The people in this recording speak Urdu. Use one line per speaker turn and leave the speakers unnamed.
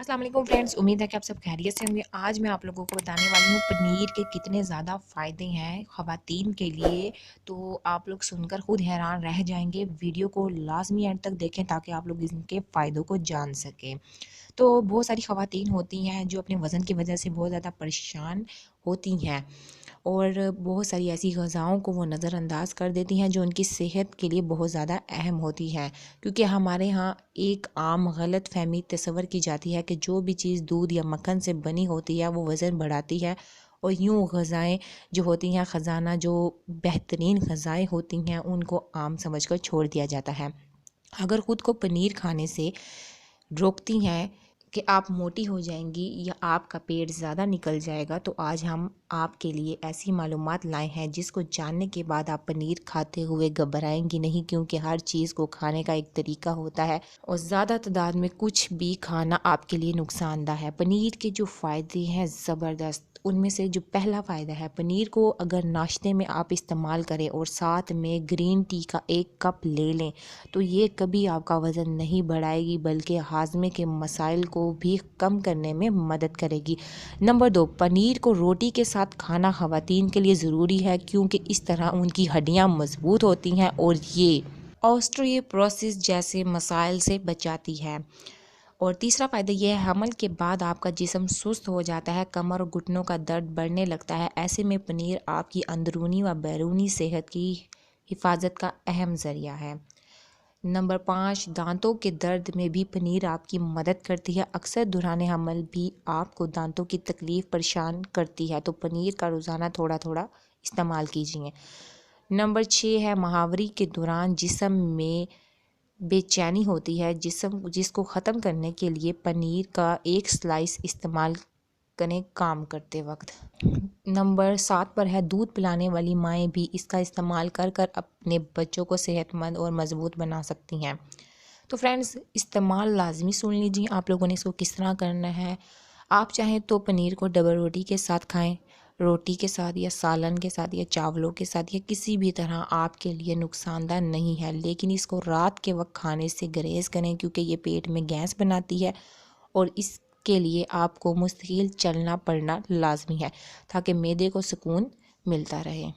السلام علیکم فرینڈز، امید ہے کہ آپ سب خیریت سے ہوں گے۔ آج میں آپ لوگوں کو بتانے والی ہوں پنیر کے کتنے زیادہ فائدے ہیں خواتین کے لیے، تو آپ لوگ سن کر خود حیران رہ جائیں گے۔ ویڈیو کو لازمی اینڈ تک دیکھیں تاکہ آپ لوگ ان کے فائدوں کو جان سکیں۔ تو بہت ساری خواتین ہوتی ہیں جو اپنے وزن کی وجہ سے بہت زیادہ پریشان ہوتی ہیں، اور بہت ساری ایسی غذاؤں کو وہ نظر انداز کر دیتی ہیں جو ان کی صحت کے لیے بہت زیادہ اہم ہوتی ہیں، کیونکہ ہمارے ہاں ایک عام غلط فہمی تصور کی جاتی ہے کہ جو بھی چیز دودھ یا مکھن سے بنی ہوتی ہے وہ وزن بڑھاتی ہے، اور یوں غذائیں جو ہوتی ہیں خزانہ جو بہترین غذائیں ہوتی ہیں ان کو عام سمجھ کر چھوڑ دیا جاتا ہے۔ اگر خود کو پنیر کھانے سے روکتی ہیں کہ آپ موٹی ہو جائیں گی یا آپ کا پیٹ زیادہ نکل جائے گا، تو آج ہم آپ کے لیے ایسی معلومات لائے ہیں جس کو جاننے کے بعد آپ پنیر کھاتے ہوئے گھبرائیں گی نہیں، کیونکہ ہر چیز کو کھانے کا ایک طریقہ ہوتا ہے اور زیادہ تعداد میں کچھ بھی کھانا آپ کے لیے نقصان دہ ہے۔ پنیر کے جو فائدے ہیں زبردست، ان میں سے جو پہلا فائدہ ہے، پنیر کو اگر ناشتے میں آپ استعمال کریں اور ساتھ میں گرین ٹی کا 1 کپ لے لیں تو یہ کبھی آپ کا وزن نہیں بڑھائے گی بلکہ ہاضمے کے مسائل کو بھی کم کرنے میں مدد کرے گی۔ نمبر 2، پنیر کو روٹی کے ساتھ کھانا خواتین کے لیے ضروری ہے، کیونکہ اس طرح ان کی ہڈیاں مضبوط ہوتی ہیں اور یہ آسٹریوپروسس جیسے مسائل سے بچاتی ہے۔ اور تیسرا فائدہ یہ ہے، حمل کے بعد آپ کا جسم سست ہو جاتا ہے، کمر اور گھٹنوں کا درد بڑھنے لگتا ہے، ایسے میں پنیر آپ کی اندرونی و بیرونی صحت کی حفاظت کا اہم ذریعہ ہے۔ نمبر 5، دانتوں کے درد میں بھی پنیر آپ کی مدد کرتی ہے۔ اکثر دوران حمل بھی آپ کو دانتوں کی تکلیف پریشان کرتی ہے، تو پنیر کا روزانہ تھوڑا تھوڑا استعمال کیجیے۔ نمبر 6 ہے، ماہواری کے دوران جسم میں بے چینی ہوتی ہے، جس کو ختم کرنے کے لیے پنیر کا 1 سلائس استعمال کریں کام کرتے وقت۔ نمبر 7 پر ہے، دودھ پلانے والی مائیں بھی اس کا استعمال کر اپنے بچوں کو صحت مند اور مضبوط بنا سکتی ہیں۔ تو فرینڈز، استعمال لازمی سن لیجیے آپ لوگوں نے اس کو کس طرح کرنا ہے۔ آپ چاہیں تو پنیر کو ڈبل روٹی کے ساتھ کھائیں، روٹی کے ساتھ یا سالن کے ساتھ یا چاولوں کے ساتھ یا کسی بھی طرح آپ کے لیے نقصان دہ نہیں ہے، لیکن اس کو رات کے وقت کھانے سے گریز کریں، کیونکہ یہ پیٹ میں گیس بناتی ہے اور اس کے لیے آپ کو مستقل چلنا پڑنا لازمی ہے تاکہ معدے کو سکون ملتا رہے۔